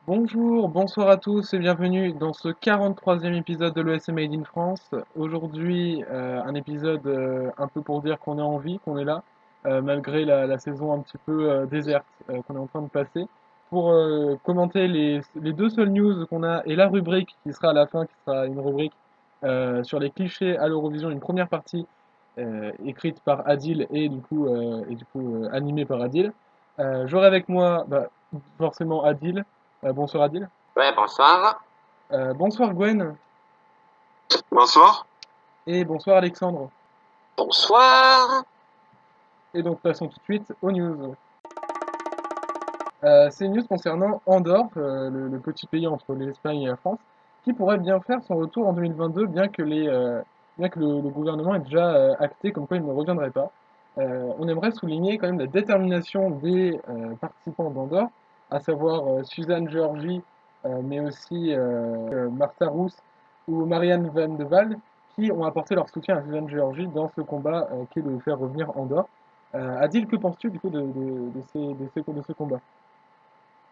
Bonjour, bonsoir à tous et bienvenue dans ce 43e épisode de l'ESM Made in France. Aujourd'hui, un épisode un peu pour dire qu'on est en vie, qu'on est là, malgré la saison un petit peu déserte qu'on est en train de passer, pour commenter les deux seules news qu'on a et la rubrique qui sera à la fin, qui sera une rubrique sur les clichés à l'Eurovision, une première partie écrite par Adil et du coup animée par Adil. J'aurai avec moi forcément Adil. Bonsoir Adil. Ouais, bonsoir. Bonsoir Gwen. Bonsoir. Et bonsoir Alexandre. Bonsoir. Et donc passons tout de suite aux news. C'est une news concernant Andorre, le petit pays entre l'Espagne et la France, qui pourrait bien faire son retour en 2022, bien que le gouvernement ait déjà acté comme quoi il ne reviendrait pas. On aimerait souligner quand même la détermination des participants d'Andorre, à savoir Suzanne Georgi, mais aussi Martha Rousse ou Marianne Van de Waal, qui ont apporté leur soutien à Suzanne Georgi dans ce combat qui est de faire revenir Andorre. Adil, que penses-tu du coup de ce combat?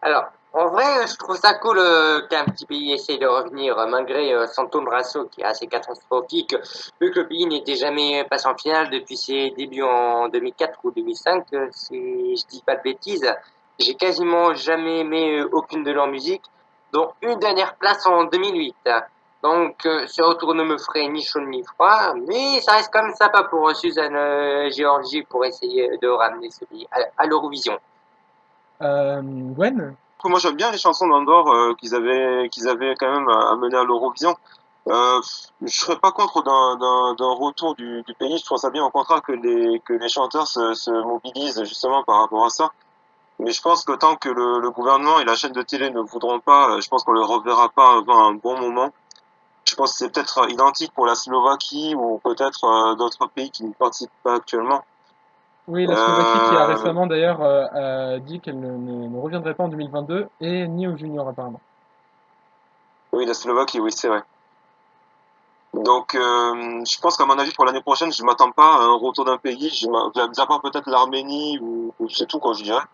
Alors, en vrai, je trouve ça cool qu'un petit pays essaye de revenir, malgré son taux de ratio qui est assez catastrophique, vu que le pays n'était jamais passé en finale depuis ses débuts en 2004 ou 2005, si je dis pas de bêtises. J'ai quasiment jamais aimé aucune de leurs musiques, dont une dernière place en 2008. Donc, ce retour ne me ferait ni chaud ni froid, mais ça reste comme sympa pour Suzanne Géorgie pour essayer de ramener ce pays à l'Eurovision. Gwen? Moi j'aime bien les chansons d'Andorre qu'ils avaient quand même amené à l'Eurovision. Je serais pas contre d'un retour du pays. Je trouve ça bien au contraire que les chanteurs se mobilisent justement par rapport à ça. Mais je pense que tant que le gouvernement et la chaîne de télé ne voudront pas, je pense qu'on le reverra pas avant un bon moment. Je pense que c'est peut-être identique pour la Slovaquie ou peut-être d'autres pays qui ne participent pas actuellement. Oui, la Slovaquie qui a Euh, récemment d'ailleurs a dit qu'elle ne reviendrait pas en 2022 et ni aux juniors apparemment. oui, la Slovaquie, oui, c'est vrai. Donc, je pense qu'à mon avis, pour l'année prochaine, je m'attends pas à un retour d'un pays. Mis à part peut-être l'Arménie ou c'est tout, quoi, je dirais.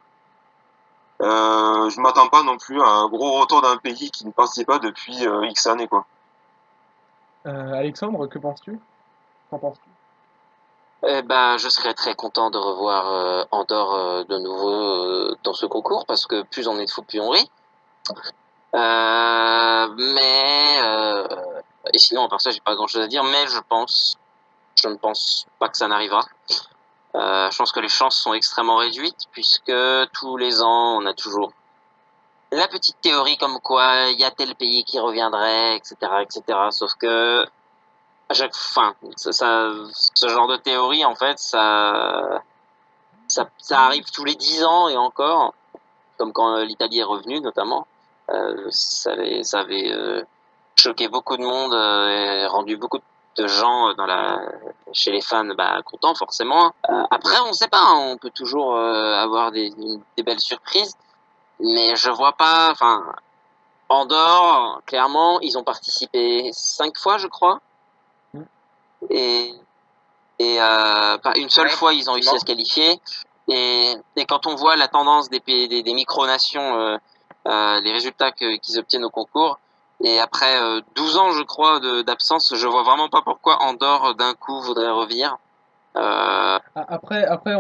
Je m'attends pas non plus à un gros retour d'un pays qui ne participe pas depuis X années, quoi. Alexandre, que penses-tu? Qu'en penses-tu? Eh ben, je serais très content de revoir Andorre de nouveau dans ce concours parce que plus on est de fous, plus on rit. Et sinon, à part ça, j'ai pas grand-chose à dire. Mais je ne pense pas que ça n'arrivera. Je pense que les chances sont extrêmement réduites puisque tous les ans, on a toujours la petite théorie comme quoi il y a tel pays qui reviendrait, etc., etc. Sauf que à chaque fin, ce genre de théorie, en fait, ça arrive tous les 10 ans et encore, comme quand l'Italie est revenue notamment. Ça avait choqué beaucoup de monde et rendu beaucoup de gens chez les fans contents forcément. Après, on sait pas, hein, on peut toujours avoir des belles surprises, mais je vois pas. Enfin, Andorre, clairement, ils ont participé 5 fois, je crois, Hmm. et pas une seule fois ils ont réussi à se qualifier. Et quand on voit la tendance des micronations, les résultats qu'ils obtiennent au concours, et après 12 ans, je crois, d'absence, je vois vraiment pas pourquoi Andorre d'un coup voudrait revenir. Euh,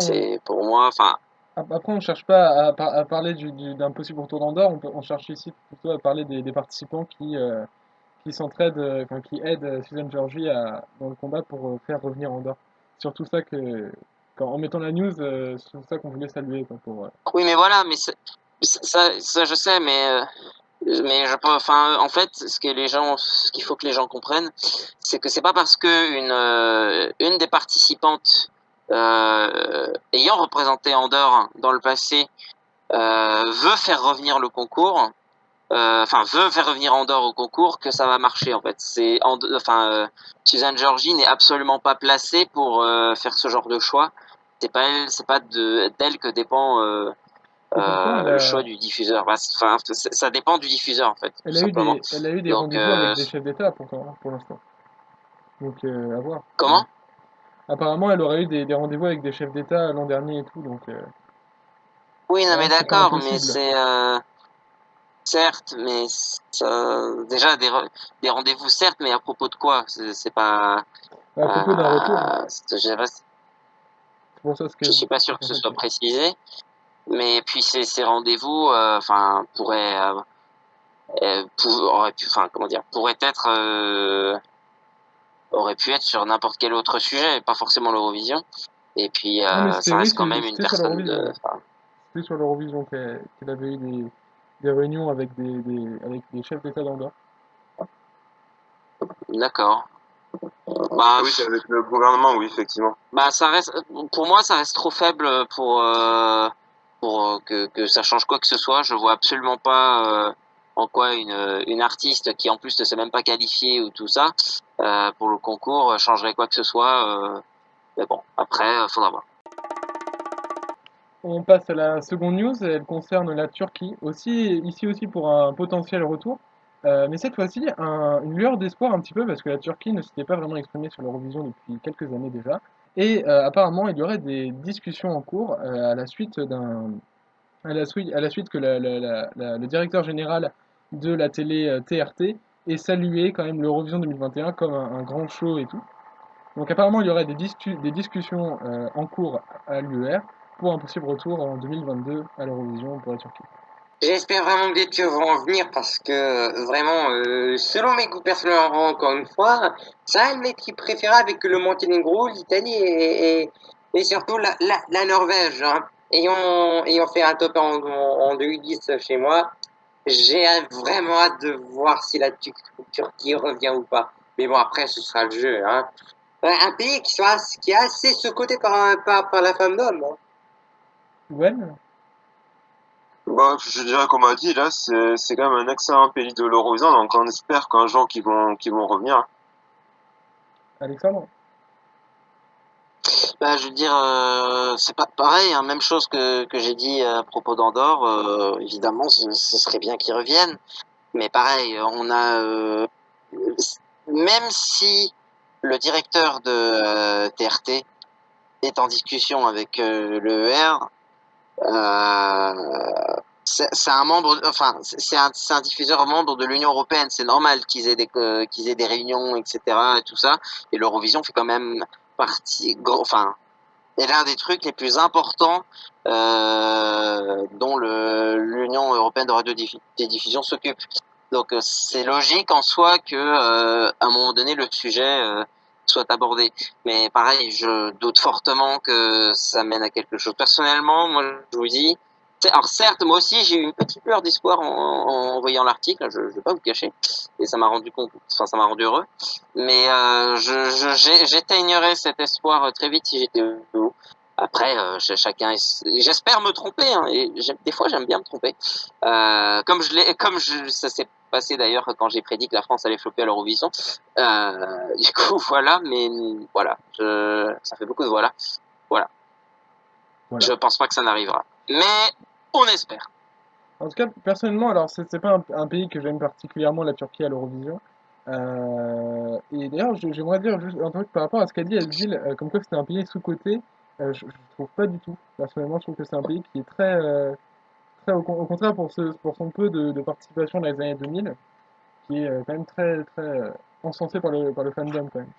c'est pour moi, enfin, Après, on cherche pas à parler d'un possible retour d'Andorre, on cherche ici plutôt à parler des participants qui s'entraident, enfin, qui aident Suzanne Georgie dans le combat pour faire revenir Andorre. Surtout ça en mettant la news, c'est surtout ça qu'on voulait saluer, quoi, oui, mais voilà, mais ça je sais, mais enfin, en fait, ce qu'il faut que les gens comprennent, c'est que c'est pas parce que une des participantes ayant représenté Andorre dans le passé veut faire revenir le concours, enfin veut faire revenir Andorre au concours que ça va marcher en fait. Suzanne Georgie n'est absolument pas placée pour faire ce genre de choix. C'est pas d'elle que dépend Et pourtant, le choix du diffuseur. Enfin, ça dépend du diffuseur en fait, tout simplement. elle a eu des Donc rendez-vous avec des chefs d'État pourtant, hein, pour l'instant. Donc à voir. Comment? Apparemment, elle aurait eu des rendez-vous avec des chefs d'État l'an dernier et tout, donc Oui, non, voilà, mais c'est pas d'accord, mais impossible. c'est certes, mais déjà des rendez-vous certes, mais à propos de quoi? C'est pas. À propos d'un retour, c'est pour ça ce Je que suis pas c'est sûr que pour ce ça soit que précisé, mais puis ces rendez-vous, enfin, pourraient, enfin, comment dire, aurait pu être sur n'importe quel autre sujet, pas forcément l'Eurovision. Et puis, non mais ça oui, reste quand même une c'était sur personne l'Eurovision. de. Enfin, C'était sur l'Eurovision qu'elle avait eu des réunions avec avec des chefs d'État d'Andorre. d'accord. Bah, Oui, c'est avec le gouvernement, oui, effectivement. bah, ça reste, pour moi, ça reste trop faible pour que ça change quoi que ce soit. Je vois absolument pas en quoi une artiste qui en plus ne s'est même pas qualifiée ou tout ça pour le concours changerait quoi que ce soit. Mais bon, après, faudra voir. On passe à la seconde news, elle concerne la Turquie, ici aussi pour un potentiel retour. Mais cette fois-ci, une lueur d'espoir un petit peu, parce que la Turquie ne s'était pas vraiment exprimée sur l'Eurovision depuis quelques années déjà. Et apparemment, il y aurait des discussions en cours à la suite à la suite que le directeur général de la télé TRT ait salué quand même l'Eurovision 2021 comme un grand show et tout. Donc apparemment, il y aurait des discussions en cours à l'UR pour un possible retour en 2022 à l'Eurovision pour la Turquie. J'espère vraiment que des tuyaux vont en venir parce que vraiment, selon mes goûts personnels, encore une fois, c'est un de mes pays préférés avec le Monténégro, l'Italie et surtout la Norvège. Hein. Ayant fait un top en 2010 chez moi, j'ai vraiment hâte de voir si la Turquie revient ou pas. Mais bon, après, ce sera le jeu. Hein. Un pays qui est assez secoué par la femme d'homme. Hein. Gwen, Bah, je dirais qu'on m'a dit, là, c'est quand même un excellent pays de l'Eurovision, donc on espère qu'un jour qu'ils vont revenir. Alexandre, Bah, je veux dire, c'est pas pareil, hein, même chose que j'ai dit à propos d'Andorre. Évidemment, ce serait bien qu'ils reviennent, mais pareil, on a même si le directeur de TRT est en discussion avec le ER, c'est un membre, enfin, c'est un diffuseur membre de l'Union européenne. C'est normal qu'ils aient des réunions, etc. et tout ça. Et l'Eurovision fait quand même partie, enfin, est l'un des trucs les plus importants dont l'Union européenne de radiodiffusion s'occupe. Donc c'est logique en soi que à un moment donné le sujet soit abordé. Mais pareil, je doute fortement que ça mène à quelque chose. Personnellement, moi je vous dis, alors certes, moi aussi j'ai eu une petite lueur d'espoir en voyant l'article, je vais pas vous cacher, et ça m'a enfin ça m'a rendu heureux. Mais j'éteignerais cet espoir très vite si j'étais vous. Après, j'espère me tromper, hein, et des fois j'aime bien me tromper. Ça s'est passé d'ailleurs quand j'ai prédit que la France allait flopper à l'Eurovision. Du coup, voilà, mais voilà, ça fait beaucoup de voilà. Voilà, voilà. je pense pas que ça n'arrivera, mais on espère. En tout cas, personnellement, alors c'est pas un pays que j'aime particulièrement, la Turquie à l'Eurovision. Et d'ailleurs, j'aimerais dire juste un truc par rapport à ce qu'a dit Elville, comme quoi c'était un pays sous-coté. Je trouve pas du tout. Personnellement, je trouve que c'est un pays qui est au contraire pour son peu de participation dans les années 2000, qui est quand même très encensé par le fandom quand même.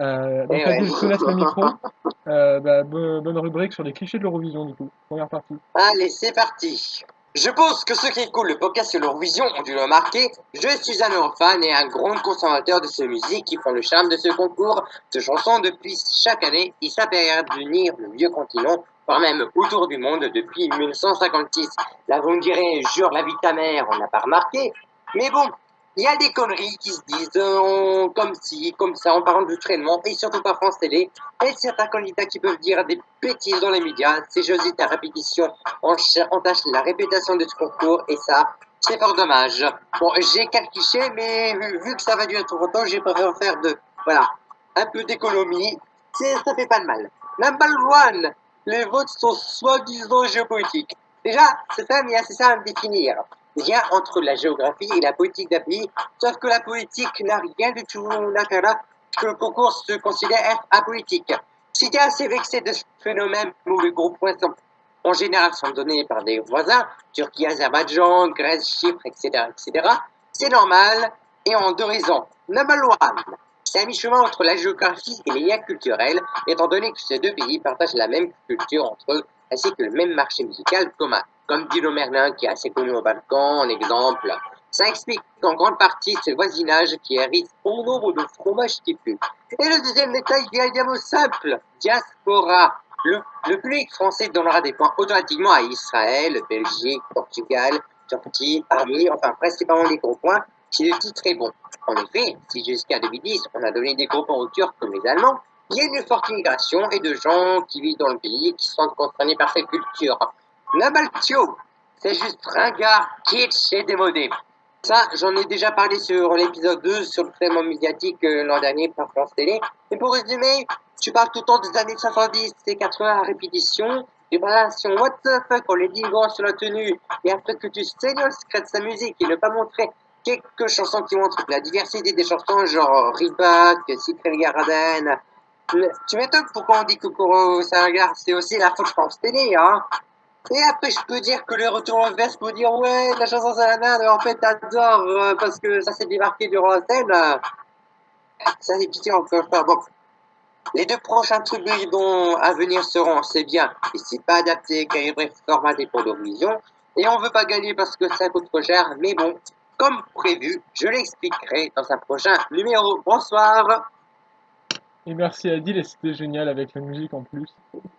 Et Donc ouais. Adil, je te laisse le micro. Bonne rubrique sur les clichés de l'Eurovision du coup. Première partie. Allez, c'est parti. Je pense que ceux qui écoutent le podcast sur l'Eurovision ont dû le remarquer. Je suis un fan et un grand consommateur de ces musiques qui font le charme de ce concours, de chansons depuis chaque année et sa période d'unir le vieux continent, voire même autour du monde depuis 1956. Là, vous me direz, jure la vie de ta mère, on n'a pas remarqué. Mais bon, il y a des conneries qui se disent comme ci, comme ça, en parlant de traînement, et surtout pas France Télé, et certains candidats qui peuvent dire des bêtises dans les médias, c'est Josette à répétition, on tâche la réputation de ce concours, et ça, c'est fort dommage. Bon, j'ai quelques clichés, mais vu que ça va durer trop longtemps, j'ai préféré faire voilà, un peu d'économie, ça fait pas de mal. Number one, les votes sont soi-disant géopolitiques. Déjà, c'est ça, mais c'est ça à me définir. lien entre la géographie et la politique d'un pays, sauf que la politique n'a rien du tout d'intérêt, que le concours se considère être apolitique. Si tu es assez vexé de ce phénomène où les gros points en général sont donnés par des voisins, Turquie, Azerbaïdjan, Grèce, Chypre, etc., c'est normal et en 2 raisons. Number one, c'est à mi-chemin entre la géographie et les liens culturels, étant donné que ces 2 pays partagent la même culture entre eux, ainsi que le même marché musical commun. Comme dit le Merlin, qui est assez connu au Balkan, en exemple. Ça explique en grande partie ce voisinage qui hérite bon nombre de fromages qui puent. Et le deuxième détail vient également simple, diaspora. Le public français donnera des points automatiquement à Israël, Belgique, Portugal, Turquie, Arménie, enfin principalement des gros points si le titre est bon. En effet, si jusqu'à 2010 on a donné des gros points aux Turcs comme les Allemands, il y a une forte immigration et de gens qui vivent dans le pays qui sont concernés par cette culture. La Baltio, c'est juste ringard, kitsch et démodé. Ça, j'en ai déjà parlé sur l'épisode 2 sur le traitement médiatique l'an dernier par France Télé. Et pour résumer, tu parles tout le temps des années 70 et 80 à répétition, des relations what the fuck en les digant sur la tenue, et après que tu saignes le secret de sa musique et ne pas montrer quelques chansons qui montrent la diversité des chansons, genre Reebok, Cyprien Garden. Tu m'étonnes pourquoi on dit que Koro Sagar, c'est aussi la faute France Télé, hein. Et après, je peux dire que le retour en veste pour dire ouais, la chanson c'est la merde, en fait, t'adores parce que ça s'est démarqué durant la scène. Ça c'est pitié encore pas. Bon, les 2 prochains trucs dont à venir seront c'est bien, ici pas adapté, calibré, formaté pour l'Eurovision. Et on veut pas gagner parce que ça coûte trop cher, mais bon, comme prévu, je l'expliquerai dans un prochain numéro. Bonsoir. Et merci Adil, et c'était génial avec la musique en plus.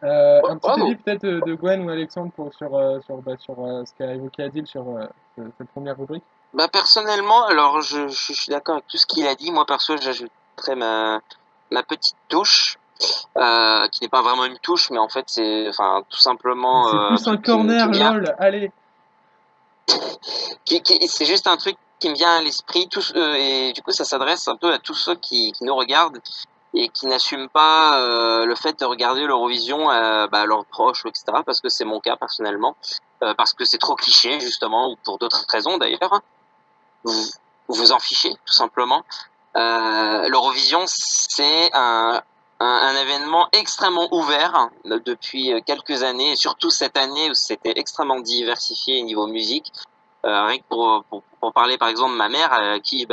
Un petit Bravo. avis peut-être de Gwen ou Alexandre sur ce qu'a évoqué Adil sur cette première rubrique. Bah personnellement, alors je suis d'accord avec tout ce qu'il a dit. Moi perso, j'ajouterais ma petite touche, qui n'est pas vraiment une touche, mais en fait c'est, enfin tout simplement C'est un plus un truc qui corner, me vient, lol, allez. c'est juste un truc qui me vient à l'esprit. Et du coup ça s'adresse un peu à tous ceux qui nous regardent et qui n'assument pas le fait de regarder l'Eurovision à leurs proches, etc. Parce que c'est mon cas personnellement, parce que c'est trop cliché justement, ou pour d'autres raisons d'ailleurs. Vous vous en fichez tout simplement. L'Eurovision, c'est un événement extrêmement ouvert depuis quelques années, et surtout cette année où c'était extrêmement diversifié au niveau musique. Rien que pour parler par exemple de ma mère, à qui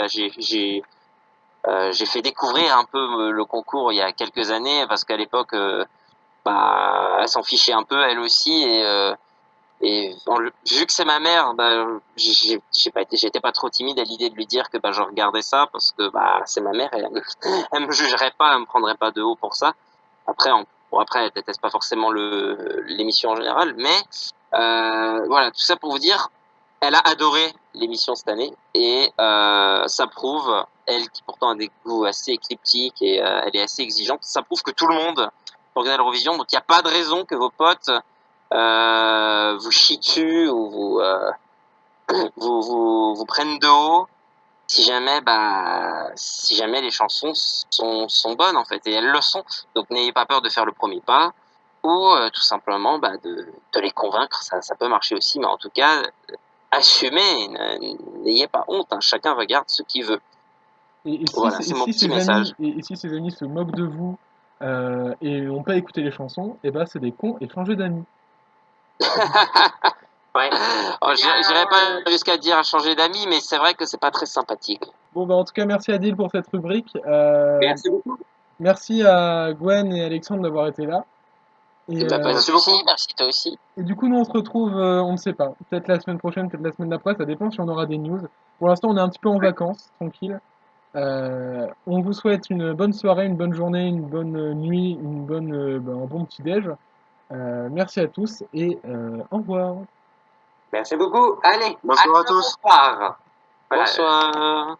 j'ai fait découvrir un peu le concours il y a quelques années, parce qu'à l'époque, elle s'en fichait un peu elle aussi, vu que c'est ma mère, j'étais pas trop timide à l'idée de lui dire que je regardais ça, parce que c'est ma mère, et elle me jugerait pas, elle me prendrait pas de haut pour ça. Après, après, elle déteste pas forcément l'émission en général, mais voilà, tout ça pour vous dire, elle a adoré l'émission cette année, et ça prouve, elle qui pourtant a des goûts assez éclectiques et elle est assez exigeante, ça prouve que tout le monde peut regarder l'Eurovision, donc il n'y a pas de raison que vos potes vous chient dessus ou vous prennent de haut si jamais les chansons sont bonnes en fait, et elles le sont. Donc n'ayez pas peur de faire le premier pas, ou tout simplement de les convaincre, ça peut marcher aussi, mais en tout cas assumez, n'ayez pas honte, hein, chacun regarde ce qu'il veut. Voilà, c'est mon petit message. Et si ses amis se moquent de vous et n'ont pas écouté les chansons, et bah c'est des cons et changez d'amis. Ouais. Oh, j'irai pas jusqu'à dire à changer d'amis, mais c'est vrai que c'est pas très sympathique. Bon bah en tout cas merci Adil pour cette rubrique. Merci beaucoup. Merci à Gwen et Alexandre d'avoir été là. Et, Pas de Merci soucis, beaucoup. merci toi aussi. et du coup nous on se retrouve, on ne sait pas, peut-être la semaine prochaine, peut-être la semaine d'après, ça dépend si on aura des news. Pour l'instant on est un petit peu en vacances, tranquille. On vous souhaite une bonne soirée, une bonne journée, une bonne nuit, un bon petit déj. Merci à tous et au revoir. Merci beaucoup. Allez, Bonsoir à à tous. bonsoir. Voilà. Bonsoir.